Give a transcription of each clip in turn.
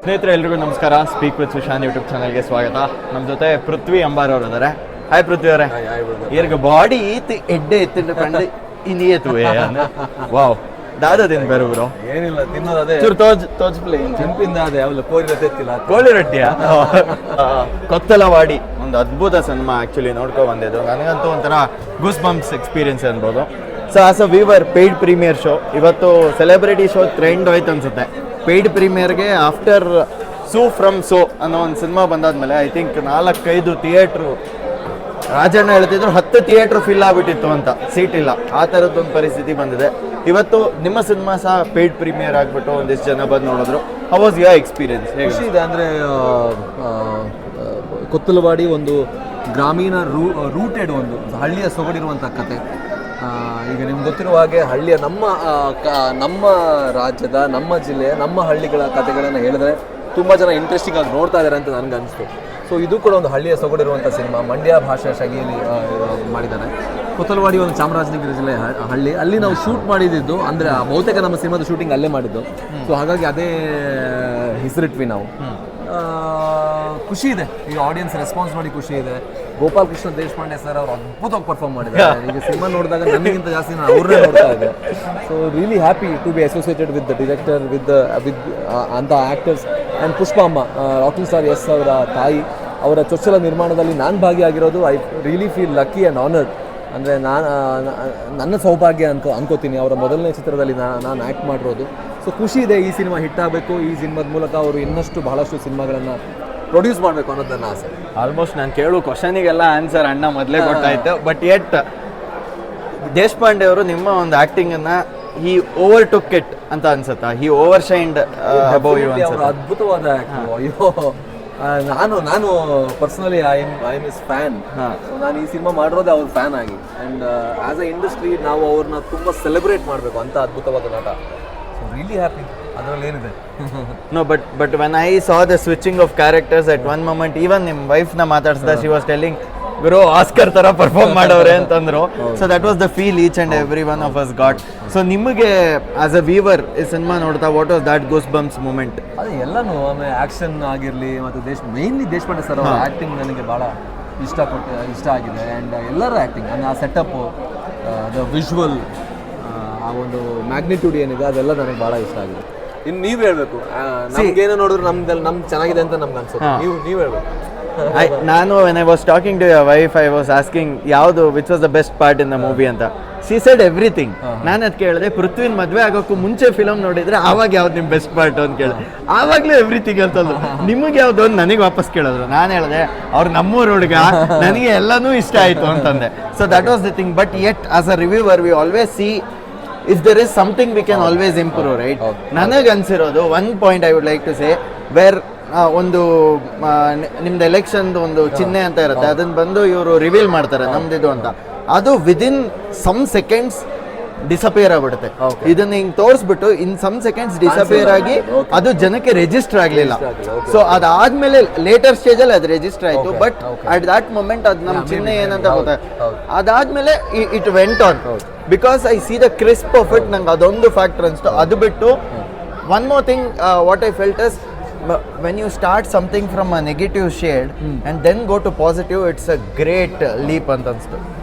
ಸ್ನೇಹಿತರೆ ಎಲ್ರಿಗೂ ನಮಸ್ಕಾರ. ಸ್ಪೀಕ್ ವಿತ್ ಸುಶಾಂತ್ ಯೂಟ್ಯೂಬ್ ಚಾನಲ್ಗೆ ಸ್ವಾಗತ. ನಮ್ಮ ಜೊತೆ ಪೃಥ್ವಿ ಅಂಬಾರ್ ಅವರು ಇದ್ದಾರೆ. ಹಾಯ್ ಪೃಥ್ವಿ ಅವರೇ. ಈಗ ಬಾಡಿ ಈತಿ ಎಡ್ಡೆ ಎತ್ತಿನ ಕಂಡು ಇನ್ನಿಯೇ ತುವೆ ವಾವ್ ದಾದ ತಿನ್ ಬೇರೆ ಬ್ರೋ ಏನಿಲ್ಲ ತಿನ್ನೋದು ಅದೇ ಚೂರು ತೋಜ್ ಪ್ಲೇನ್ ಕೆಂಪಿಂದ ಅದೇ ಅವಳು ಕೋಳಿ ರೊಟ್ಟಿ ಎತ್ತಿಲ್ಲ ಕೋಳಿ ರೊಟ್ಟಿಯ ಕೊತ್ತಲವಾಡಿ ಒಂದು ಅದ್ಭುತ ಸಿನಿಮಾ ಆಕ್ಚುಲಿ ನೋಡ್ಕೊ ಬಂದಿದ್ದು. ನನಗಂತೂ ಒಂಥರ ಗೂಸ್ ಬಂಪ್ಸ್ ಎಕ್ಸ್ಪೀರಿಯನ್ಸ್ ಅನ್ಬೋದು. So as a viewer paid premier show ಇವತ್ತು ಸೆಲೆಬ್ರಿಟಿ ಶೋ ಟ್ರೆಂಡ್ ಹೋಯ್ತು ಅನ್ಸುತ್ತೆ. ಪೇಯ್ಡ್ ಪ್ರೀಮಿಯರ್ಗೆ ಆಫ್ಟರ್ ಸೂ ಫ್ರಮ್ ಸೋ ಅನ್ನೋ ಒಂದು ಸಿನಿಮಾ ಬಂದಾದ್ಮೇಲೆ ಐ ಥಿಂಕ್ 4-5 ಥಿಯೇಟ್ರು ರಾಜಣ್ಣ ಹೇಳ್ತಿದ್ರು 10 ಥಿಯೇಟ್ರು ಫಿಲ್ ಆಗ್ಬಿಟ್ಟಿತ್ತು ಅಂತ, ಸೀಟ್ ಇಲ್ಲ, ಆ ಥರದ್ದೊಂದು ಪರಿಸ್ಥಿತಿ ಬಂದಿದೆ. ಇವತ್ತು ನಿಮ್ಮ ಸಿನಿಮಾ ಸಹ ಪೇಯ್ಡ್ ಪ್ರೀಮಿಯರ್ ಆಗಿಬಿಟ್ಟು ಒಂದಿಷ್ಟು ಜನ ಬಂದು ನೋಡಿದ್ರು. How was your experience? ಖುಷಿ ಇದೆ. ಅಂದರೆ ಕೊತ್ತಲವಾಡಿ ಒಂದು ಗ್ರಾಮೀಣ ರೂಟೆಡ್ ಒಂದು ಹಳ್ಳಿಯ ಸೊಗಡಿರುವಂಥ ಕತೆ. ಈಗ ನಿಮ್ಗೆ ಗೊತ್ತಿರುವ ಹಾಗೆ ಹಳ್ಳಿಯ ನಮ್ಮ ರಾಜ್ಯದ, ನಮ್ಮ ಜಿಲ್ಲೆಯ, ನಮ್ಮ ಹಳ್ಳಿಗಳ ಕತೆಗಳನ್ನು ಹೇಳಿದ್ರೆ ತುಂಬ ಜನ ಇಂಟ್ರೆಸ್ಟಿಂಗ್ ಆಗಿ ನೋಡ್ತಾ ಇದ್ದಾರೆ ಅಂತ ನನಗೆ ಅನಿಸ್ತು. ಸೊ ಇದು ಕೂಡ ಒಂದು ಹಳ್ಳಿಯ ಸೊಗಡಿರುವಂಥ ಸಿನಿಮಾ. ಮಂಡ್ಯ ಭಾಷಾ ಶೈಲಿಯಲ್ಲಿ ಮಾಡಿದ್ದಾರೆ. ಕೊತ್ತಲವಾಡಿ ಒಂದು ಚಾಮರಾಜನಗರ ಜಿಲ್ಲೆ ಹಳ್ಳಿ. ಅಲ್ಲಿ ನಾವು ಶೂಟ್ ಮಾಡಿದ್ದು, ಅಂದರೆ ಬಹುತೇಕ ನಮ್ಮ ಸಿನಿಮಾದ ಶೂಟಿಂಗ್ ಅಲ್ಲೇ ಮಾಡಿದ್ದು. ಸೊ ಹಾಗಾಗಿ ಅದೇ ಹೆಸರಿಟ್ವಿ ನಾವು. ಖುಷಿ ಇದೆ, ಈಗ ಆಡಿಯನ್ಸ್ ರೆಸ್ಪಾನ್ಸ್ ನೋಡಿ ಖುಷಿ ಇದೆ. ಗೋಪಾಲ್ ಕೃಷ್ಣ ದೇಶಪಾಂಡೆ ಸರ್ ಅವರು ಅದ್ಭುತವಾಗಿ ಪರ್ಫಾರ್ಮ್ ಮಾಡಿದ್ದಾರೆ. ಈಗ ಸಿನಿಮಾ ನೋಡಿದಾಗ ನನಗಿಂತ ಜಾಸ್ತಿ ನಾನು ಅವ್ರನ್ನೇ ನೋಡ್ತಾ ಇದ್ದೆ. So really happy to be associated with the director, with ಅಂತ actors and Pushpamma, rocking star Yash ಅವರ ತಾಯಿ, ಅವರ ಚೊಚ್ಚಲ ನಿರ್ಮಾಣದಲ್ಲಿ ನಾನು ಭಾಗಿಯಾಗಿರೋದು. I really feel lucky and honoured. ಅಂದರೆ ನನ್ನ ಸೌಭಾಗ್ಯ ಅನ್ಕೋತೀನಿ. ಅವರ ಮೊದಲನೇ ಚಿತ್ರದಲ್ಲಿ ನಾನು ಆ್ಯಕ್ಟ್ ಮಾಡಿರೋದು. ಸೊ ಖುಷಿ ಇದೆ. ಈ ಸಿನಿಮಾ ಹಿಟ್ ಆಗಬೇಕು. ಈ ಸಿನಿಮಾದ ಮೂಲಕ ಅವರು ಇನ್ನಷ್ಟು ಬಹಳಷ್ಟು ಸಿನಿಮಾಗಳನ್ನು ಪ್ರೊಡ್ಯೂಸ್ ಮಾಡಬೇಕು ಅನ್ನೋದು ನನ್ನ ಆಸೆ. ಆಲ್ಮೋಸ್ಟ್ ನಾನು ಕೇಳೋ ಕ್ವಶನಿಗೆಲ್ಲ ಆನ್ಸರ್ ಅಣ್ಣ ಮೊದಲೇ ಗೊತ್ತಾಯ್ತು. ಬಟ್ ಎಟ್ ದೇಶಪಾಂಡೆ ಅವರು ನಿಮ್ಮ ಒಂದು ಆ್ಯಕ್ಟಿಂಗನ್ನು ಈ ಓವರ್ ಟುಕ್ ಇಟ್ ಅಂತ ಅನ್ಸುತ್ತಾ? ಈ ಓವರ್ ಶೈನ್ಡ್ ಅಬೌವ್ ಯು ಅನ್ಸುತ್ತಾ? ಅದ್ಭುತವಾದ ಆ್ಯಕ್ಟಿಂಗ್. ಅಯ್ಯೋ, ನಾನು personally I am is fan. ನಾನು ಈ ಸಿನಿಮಾ ಮಾಡಿರೋದೇ ಅವ್ರ ಫ್ಯಾನ್ ಆಗಿ. ಆ್ಯಂಡ್ ಆ್ಯಸ್ ಅ ಇಂಡಸ್ಟ್ರಿ ನಾವು ಅವ್ರನ್ನ ತುಂಬ ಸೆಲೆಬ್ರೇಟ್ ಮಾಡಬೇಕು ಅಂತ ಅದ್ಭುತವಾದ ನಟ. So really happy. ಅದರಲ್ಲಿ ಏನಿದೆ? No but when I saw the switching of characters at one moment, even ನಿಮ್ಮ ವೈಫ್ನ ಮಾತಾಡ್ಸಿದ ಶಿ ವಾಸ್ ಟೆಲ್ಲಿಂಗ್ ಗುರು ಆಸ್ಕರ್ ಥರ ಪರ್ಫಾರ್ಮ್ ಮಾಡೋರೆ ಅಂತಂದ್ರು. So that was the feel each and every one of us got. So ನಿಮಗೆ as a viewer ಈ cinema ನೋಡ್ತಾ what was that goose bumps moment? ಅದೇ ಎಲ್ಲನೂ, ಆಮೇಲೆ ಆ್ಯಕ್ಷನ್ ಆಗಿರಲಿ ಮತ್ತು ಮೇನ್ಲಿ ದೇಶಪಾಂಡೆ ಸರ್ ಅವರ ಆ್ಯಕ್ಟಿಂಗ್ ನನಗೆ ಭಾಳ ಇಷ್ಟ ಆಗಿದೆ. ಆ್ಯಂಡ್ ಎಲ್ಲರ ಆ್ಯಕ್ಟಿಂಗ್, ಆ ಸೆಟಪ್ಪು, ದ ವಿಜುವಲ್, ಆ ಒಂದು ಮ್ಯಾಗ್ನಿಟ್ಯೂಡ್ ಏನಿದೆ ಅದೆಲ್ಲ ನನಗೆ ಭಾಳ ಇಷ್ಟ ಆಗಿದೆ. ಇನ್ನು ನೀವು ಹೇಳಬೇಕು, ನಮ್ಗೇನೋ ನೋಡಿದ್ರು ನಮ್ದು ಚೆನ್ನಾಗಿದೆ ಅಂತ ನಮ್ಗೆ ಅನ್ಸುತ್ತೆ. ನೀವು ಹೇಳಬೇಕು. ನಾನು when I was talking to your wife, I was asking ಯಾವುದು which was the best part in the movie ಅಂತ. She said everything. ನಾನು ಅದು ಕೇಳಿದೆ, ಪೃಥ್ವಿನ ಮದುವೆ ಆಗೋಕ್ಕೂ ಮುಂಚೆ ಫಿಲಮ್ ನೋಡಿದ್ರೆ ಆವಾಗ ಯಾವ್ದು ನಿಮ್ಮ ಬೆಸ್ಟ್ ಪಾರ್ಟ್ ಅಂತ ಕೇಳಿದೆ. ಆವಾಗಲೂ ಎವ್ರಿಥಿಂಗ್ ಅಂತಂದ್ರು. ನಿಮಗೆ ಯಾವ್ದು ಅಂತ ನನಗೆ ವಾಪಸ್ ಕೇಳಿದ್ರು. ನಾನು ಹೇಳಿದೆ ಅವ್ರು ನಮ್ಮೂರು ಹುಡುಗ, ನನಗೆ ಎಲ್ಲನೂ ಇಷ್ಟ ಆಯಿತು ಅಂತಂದೆ. So that was the thing. But yet as a reviewer we always see if there is something we can always improve, right? ನನಗೆ ಅನ್ಸಿರೋದು one point I would like to say, where ಒಂದು ನಿಮ್ದು ಎಲೆಕ್ಷನ್ದು ಒಂದು ಚಿಹ್ನೆ ಅಂತ ಇರುತ್ತೆ, ಅದನ್ನ ಬಂದು ಇವರು ರಿವೀಲ್ ಮಾಡ್ತಾರೆ ನಮ್ದಿದು ಅಂತ. ಅದು ವಿದಿನ್ ಸಮ್ ಸೆಕೆಂಡ್ಸ್ ಡಿಸಪಿಯರ್ ಆಗ್ಬಿಡುತ್ತೆ. ಇದನ್ನ ಹಿಂಗೆ ತೋರಿಸ್ಬಿಟ್ಟು ಇನ್ ಸಮ್ ಸೆಕೆಂಡ್ಸ್ ಡಿಸಪಿಯರ್ ಆಗಿ ಅದು ಜನಕ್ಕೆ ರಿಜಿಸ್ಟರ್ ಆಗಲಿಲ್ಲ. ಸೊ ಅದಾದ್ಮೇಲೆ ಲೇಟರ್ ಸ್ಟೇಜಲ್ಲಿ ಅದು ರಿಜಿಸ್ಟರ್ ಆಯಿತು. ಬಟ್ ಅಟ್ ದಟ್ ಮೊಮೆಂಟ್ ಅದು ನಮ್ಮ ಚಿಹ್ನೆ ಏನಂತ ಗೊತ್ತಾಯ್ತು. ಅದಾದ್ಮೇಲೆ it went on because I C the crisp of it. ನಂಗೆ ಅದೊಂದು ಫ್ಯಾಕ್ಟರ್ ಅನಿಸ್ತು. ಅದು ಬಿಟ್ಟು one more thing what I felt is, when you start something from a negative shade and then go to positive, it's a great leap ಅಂತ ಅನ್ಸ್ತು.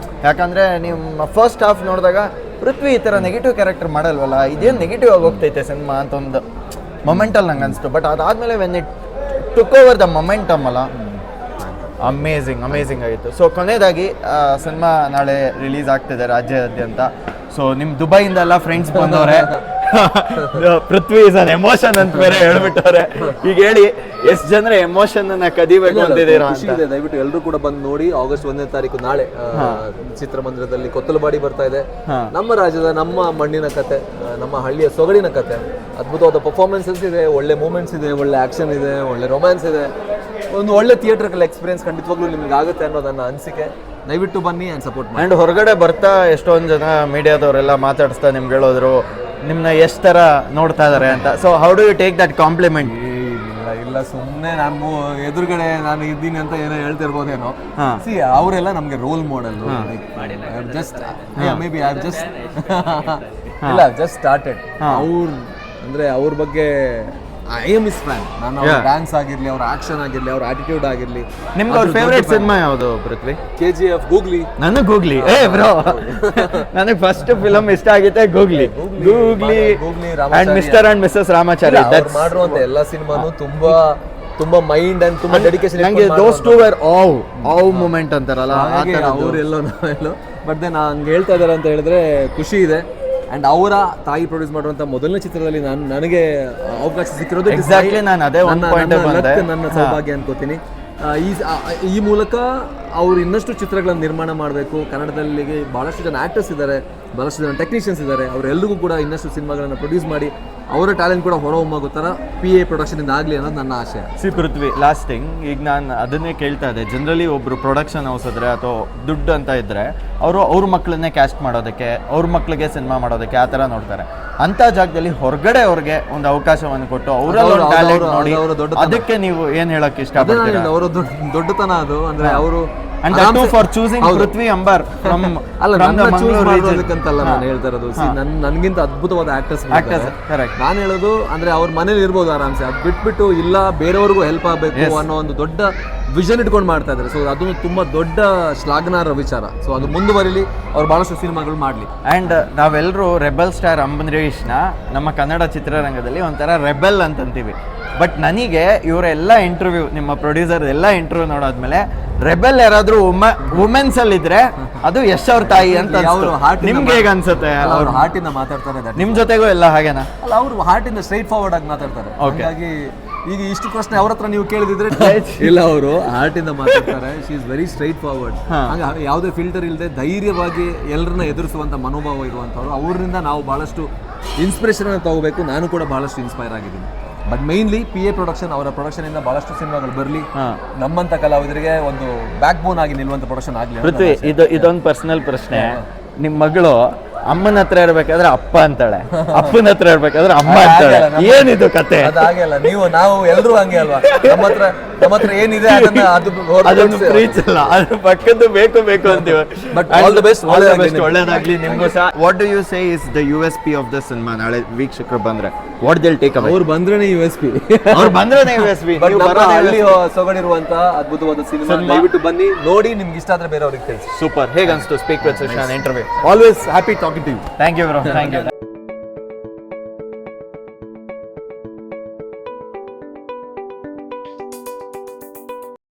ಯಾಕಂದರೆ ನಿಮ್ಮ first half ನೋಡಿದಾಗ ಪೃಥ್ವಿ ಈ ಥರ ನೆಗೆಟಿವ್ ಕ್ಯಾರೆಕ್ಟರ್ ಮಾಡಲ್ವಲ್ಲ, ಇದೇನು ನೆಗೆಟಿವ್ ಆಗಿ ಹೋಗ್ತೈತೆ ಸಿನಿಮಾ ಅಂತ ಒಂದು ಮೊಮೆಂಟಲ್ಲಿ ನಂಗೆ ಅನಿಸ್ತು. ಬಟ್ ಅದಾದಮೇಲೆ when it took over the momentum ಅಲ್ಲ, ಅಮೇಝಿಂಗ್ ಆಗಿತ್ತು. ಸೊ ಕೊನೆಯದಾಗಿ ಸಿನಿಮಾ ನಾಳೆ ರಿಲೀಸ್ ಆಗ್ತಿದೆ ರಾಜ್ಯಾದ್ಯಂತ. ಸೊ ನಿಮ್ಮ ದುಬೈಯಿಂದೆಲ್ಲ ಫ್ರೆಂಡ್ಸ್ ಬಂದವ್ರೆ. ಪೃಥ್ವಿ ಇಸ್ ಅನ್ ಎಮೋಷನ್ ಅಂತ ಬೇರೆ ಹೇಳ್ಬಿಟ್ಟವ್ರೆ. ಈಗ ಹೇಳಿ, ಎಷ್ಟು ಜನರ ಎಮೋಷನ್ ಅನ್ನ ಕದಿಬೇಕು ಅಂತಿದ್ದೀರಾ ಅಂತ? ದಯವಿಟ್ಟು ಎಲ್ಲರೂ ಕೂಡ ಬಂದು ನೋಡಿ. ಆಗಸ್ಟ್ 1ನೇ ತಾರೀಕು ನಾಳೆ ಚಿತ್ರಮಂದಿರದಲ್ಲಿ ಕೊತ್ತಲವಾಡಿ ಬರ್ತಾ ಇದೆ. ನಮ್ಮ ರಾಜ್ಯದ, ನಮ್ಮ ಮಣ್ಣಿನ ಕತೆ, ನಮ್ಮ ಹಳ್ಳಿಯ ಸೊಗಡಿನ ಕತೆ. ಅದ್ಭುತವಾದ ಪರ್ಫಾರ್ಮೆನ್ಸಸ್ ಇದೆ, ಒಳ್ಳೆ ಮೂಮೆಂಟ್ಸ್ ಇದೆ, ಒಳ್ಳೆ ಆಕ್ಷನ್ ಇದೆ, ಒಳ್ಳೆ ರೊಮ್ಯಾನ್ಸ್ ಇದೆ. ಒಂದು ಒಳ್ಳೆ ಥಿಯೇಟರ್ಕಲ್ ಎಕ್ಸ್ಪೀರಿಯನ್ಸ್ ಖಂಡಿತವಾಗ್ಲೂ ನಿಮ್ಗೆ ಆಗುತ್ತೆ ಅನ್ನೋದನ್ನ ಅನಿಸಿಕೆ. ದಯವಿಟ್ಟು ಬನ್ನಿ ಆ್ಯಂಡ್ ಸಪೋರ್ಟ್ ಮಾಡಿ. ಆ್ಯಂಡ್ ಹೊರಗಡೆ ಬರ್ತಾ ಎಷ್ಟೊಂದು ಜನ ಮೀಡಿಯಾದವರೆಲ್ಲ ಮಾತಾಡಿಸ್ತಾ ನಿಮ್ಗೆ ಹೇಳಿದ್ರು ನಿಮ್ಮನ್ನ ಎಷ್ಟು ಥರ ನೋಡ್ತಾ ಇದ್ದಾರೆ ಅಂತ. So how do you take that compliment? ಇಲ್ಲ, ಸುಮ್ಮನೆ ನಮ್ಮ ಎದುರುಗಡೆ ನಾನು ಇದ್ದೀನಿ ಅಂತ ಏನೋ ಹೇಳ್ತಿರ್ಬೋದೇನೋ. ಸಿ ಅವರೆಲ್ಲ ನಮಗೆ role model. Just may be I just started. ಅಂದ್ರೆ ಅವ್ರ ಬಗ್ಗೆ ಐ ಆಮ್ ಇಸ್ ಫ್ಯಾನ್. ನಾನು ಅವ್ರ ಡ್ಯಾನ್ಸ್ ಆಗಿರ್ಲಿ, ಅವ್ರ ಆಕ್ಷನ್ ಆಗಿರ್ಲಿ, ಅವ್ರ ಆಟಿಟ್ಯೂಡ್ ಆಗಿರ್ಲಿ. ನಿಮ್ಗೆ ಅವ್ರ ಫೇವ್ರೇಟ್ ಸಿನಿಮಾ ಯಾವುದು ಪೃಥ್ವಿ? KGF, ಗೂಗ್ಲಿ. ನನಗೆ ಗೂಗ್ಲಿ. ಬ್ರೋ ನನಗೆ ಫಸ್ಟ್ ಫಿಲಮ್ ಇಷ್ಟ ಆಗಿತ್ತೆ Googly and mister and missus Ramachari. ಅವ್ರು ಮಾಡಿರುವಂತ ಎಲ್ಲ ಸಿನಿಮಾನು ತುಂಬಾ ಮೈಂಡ್ ಅಂಡ್ ತುಂಬಾ ಡೆಡಿಕೇಶನ್. ನಂಗೆ ದೋಸ್ ಟು ವೇರ್ ಆವ್ ಮೂಮೆಂಟ್ ಅಂತಾರಲ್ಲ ಅವ್ರೆಲ್ಲೋ ನಾವೆಲ್ಲೋ. ಬಟ್ ದೆನ್ ಹಂಗೆ ಹೇಳ್ತಾ ಇದಾರೆ ಅಂತ ಹೇಳಿದ್ರೆ ಖುಷಿ ಇದೆ. ಅಂಡ್ ಅವರ ತಾಯಿ ಪ್ರೊಡ್ಯೂಸ್ ಮಾಡುವಂತ ಮೊದಲನೇ ಚಿತ್ರದಲ್ಲಿ ನನಗೆ ಅವಕಾಶ ಸಿಕ್ಕಿರೋದು ಎಕ್ಸಾಕ್ಟ್ಲಿ. ನಾನು ಅದೇ ನನ್ನ ಸೌಭಾಗ್ಯ ಅನ್ಕೋತೀನಿ. ಈ ಮೂಲಕ ಅವ್ರು ಇನ್ನಷ್ಟು ಚಿತ್ರಗಳನ್ನು ನಿರ್ಮಾಣ ಮಾಡಬೇಕು. ಕನ್ನಡದಲ್ಲಿ ಬಹಳಷ್ಟು ಜನ ಆಕ್ಟರ್ಸ್ ಇದ್ದಾರೆ, ಬಹಳಷ್ಟು ಜನ ಟೆಕ್ನಿಷಿಯನ್ಸ್ ಇದ್ದಾರೆ. ಅವರೆಲ್ಲರಿಗೂ ಕೂಡ ಇನ್ನಷ್ಟು ಸಿನಿಮಾಗಳನ್ನು ಪ್ರೊಡ್ಯೂಸ್ ಮಾಡಿ ಅವರ ಟ್ಯಾಲೆಂಟ್ ಕೂಡ ಹೊರಹೊಮ್ಮಗೋ ಥರ PA ಪ್ರೊಡಕ್ಷನ್ ಇಂದ ಆಗಲಿ ಅನ್ನೋದು ನನ್ನ ಆಶಯ. ಪೃಥ್ವಿ, ಲಾಸ್ಟ್ ಥಿಂಗ್, ಈಗ ನಾನು ಅದನ್ನೇ ಕೇಳ್ತಾ ಇದ್ದೆ. ಜನರಲಿ ಒಬ್ರು ಪ್ರೊಡಕ್ಷನ್ ಹೌಸ್ ಇದ್ರೆ ಅಥವಾ ದುಡ್ಡು ಅಂತ ಇದ್ರೆ ಅವರು ಅವ್ರ ಮಕ್ಕಳನ್ನೇ ಕ್ಯಾಸ್ಟ್ ಮಾಡೋದಕ್ಕೆ, ಅವ್ರ ಮಕ್ಕಳಿಗೆ ಸಿನಿಮಾ ಮಾಡೋದಕ್ಕೆ ಆ ಥರ ನೋಡ್ತಾರೆ. ಅಂತ ಜಾಗದಲ್ಲಿ ಹೊರಗಡೆ ಅವ್ರಿಗೆ ಒಂದು ಅವಕಾಶವನ್ನು ಕೊಟ್ಟು ಅವರ ಟ್ಯಾಲೆಂಟ್ ನೋಡಿ ಅದಕ್ಕೆ ನೀವು ಏನ್ ಹೇಳಕ್ ಇಷ್ಟಪಡ್ತೀರಾ? ಅವರ ದೊಡ್ಡತನ ಅದು. ಅಂದ್ರೆ ಅವರು And that too for choosing Prithvi Ambar from ನನ್ನ ಚೂಸ್ ಮಾಡೋದಕ್ಕಂತಲ್ಲ ನಾನು ಹೇಳ್ತಾ ಇರೋದು. ನನ್ಗಿಂತ ಅದ್ಭುತವಾದ ಆಕ್ಟರ್ಸ್. ನಾನು ಹೇಳೋದು ಅಂದ್ರೆ ಅವ್ರ ಮನೇಲಿ ಇರ್ಬೋದು ಆರಾಮ್ಸೆ, ಅದ್ ಬಿಟ್ಬಿಟ್ಟು ಇಲ್ಲ ಬೇರೆಯವ್ರಿಗೂ ಹೆಲ್ಪ್ ಆಗಬೇಕು ಅನ್ನೋ ಒಂದು ದೊಡ್ಡ ವಿಷನ್ ಇಟ್ಕೊಂಡು ಮಾಡ್ತಾ ಇದ್ದಾರೆ. ಸೊ ಅದು ತುಂಬಾ ದೊಡ್ಡ ಶ್ಲಾಘನಾರ್ಹ ವಿಚಾರ. ಸೊ ಅದು ಮುಂದುವರಿಲಿ, ಅವ್ರು ಬಹಳಷ್ಟು ಸಿನಿಮಾಗಳು ಮಾಡಲಿ. ಅಂಡ್ ನಾವೆಲ್ಲರೂ ರೆಬೆಲ್ ಸ್ಟಾರ್ ಅಂಬರೀಷ್ನ ನಮ್ಮ ಕನ್ನಡ ಚಿತ್ರರಂಗದಲ್ಲಿ ಒಂಥರ ರೆಬೆಲ್ ಅಂತೀವಿ. ಬಟ್ ನನಗೆ ಇವರೆಲ್ಲ ಇಂಟರ್ವ್ಯೂ, ನಿಮ್ಮ ಪ್ರೊಡ್ಯೂಸರ್ ಎಲ್ಲ ಇಂಟರ್ವ್ಯೂ ನೋಡಾದ್ಮೇಲೆ ರೆಬೆಲ್ ಯಾರಾದ್ರೂ ವುಮೆನ್ಸ್ ಅಲ್ಲಿ ಇದ್ರೆ ಅದು ಯಶ್ ಅವ್ರ ತಾಯಿ ಅಂತ. ನಿಮ್ಗೆ ಹೇಗೆ ಅನ್ಸುತ್ತೆ? ಅವ್ರು ಹಾರ್ಟ್ ಇಂದ ಮಾತಾಡ್ತಾರೆ. ನಿಮ್ ಜೊತೆಗೂ ಎಲ್ಲ ಹಾಗೇನಾ? ಅಲ್ಲ, ಅವ್ರು ಹಾರ್ಟ್ ಇಂದ ಸ್ಟ್ರೈಟ್ ಫಾರ್ವರ್ಡ್ ಆಗಿ ಮಾತಾಡ್ತಾರೆ. ಹಾಗಾಗಿ ಈಗ ಇಷ್ಟು ಪ್ರಶ್ನೆ ಅವ್ರ ಹತ್ರ ನೀವು ಕೇಳಿದ್ರೆ ಇಲ್ಲ, ಅವರು ಹಾರ್ಟ್ ಇಂದ ಮಾತಾಡ್ತಾರೆ. She is very straight forward. ಹಾಗೆ ಯಾವುದೇ ಫಿಲ್ಟರ್ ಇಲ್ಲದೆ ಧೈರ್ಯವಾಗಿ ಎಲ್ಲರನ್ನ ಎದುರಿಸುವಂತ ಮನೋಭಾವ ಇರುವಂತವ್ರು. ಅವರಿಂದ ನಾವು ಬಹಳಷ್ಟು ಇನ್ಸ್ಪಿರೇಷನ್ ತಗೋಬೇಕು. ನಾನು ಕೂಡ ಬಹಳಷ್ಟು ಇನ್ಸ್ಪೈರ್ ಆಗಿದ್ದೀನಿ. ಬಟ್ ಮೇನ್ಲಿ PA ಪ್ರೊಡಕ್ಷನ್, ಅವರ ಪ್ರೊಡಕ್ಷನ್ ಇಂದ ಬಹಳಷ್ಟು ಸಿನಿಮಾಗಳು ಬರಲಿ, ನಮ್ಮಂತ ಕಲಾವಿದರಿಗೆ ಒಂದು ಬ್ಯಾಕ್ ಬೋನ್ ಆಗಿ ನಿಲ್ಲುವಂತ ಪ್ರೊಡಕ್ಷನ್ ಆಗಲಿ. ಪೃಥ್ವಿ, ಇದೊಂದು ಪರ್ಸನಲ್ ಪ್ರಶ್ನೆ. ನಿಮ್ ಮಗಳು ಅಮ್ಮನ ಹತ್ರ ಇರ್ಬೇಕಾದ್ರೆ ಅಪ್ಪ ಅಂತಾಳೆ, ಅಪ್ಪನ ಹತ್ರ ಇರ್ಬೇಕಾದ್ರೆ ಅಮ್ಮ ಅಂತಾಳೆ. ಏನಿದು ಕತೆ? ಅದಾಗಲ್ಲ. ನಾವು ಎಲ್ರು ಹಂಗೆ ಅಲ್ವಾ? ನಮ್ಮ ಹತ್ರ ಏನಿದೆ ಅದನ್ನು ಪ್ರೀಚ್ ಅಲ್ಲ, ಅದ್ರ ಪಕ್ಕದ್ದು ಬೇಕು ಅಂತೀವಿ. ಬಟ್ ಆಲ್ ದ ಬೆಸ್ಟ್, ಒಳ್ಳೇದಾಗ್ಲಿ ನಿಮ್ಗೂ ಸಹ. What do you say is the USP of the cinema? ನಾಳೆ ವೀಕ್ಷಕರು ಬಂದ್ರೆ ವಾಟ್ ದಿಲ್ ಟೇಕ್ ಅವೇ? ಅವ್ರು ಬಂದ್ರೇನೆ USP. ಅವ್ರು ಬಂದ್ರೇನೆ USP. ಅಲ್ಲಿ ಸೊಗಡಿರುವಂತ ಅದ್ಭುತವಾದ ಸಿನಿಮಾ ದಯವಿಟ್ಟು ಬನ್ನಿ ನೋಡಿ. ನಿಮ್ಗೆ ಇಷ್ಟ ಆದ್ರೆ ಬೇರೆಯವ್ರಿಗೆ ತಿಳಿಸಿ. ಸೂಪರ್. ಹೇಗೆ ಅನ್ಸ್ತು speak with Sushant interview? Always happy talking to you. Thank you bro. Thank you.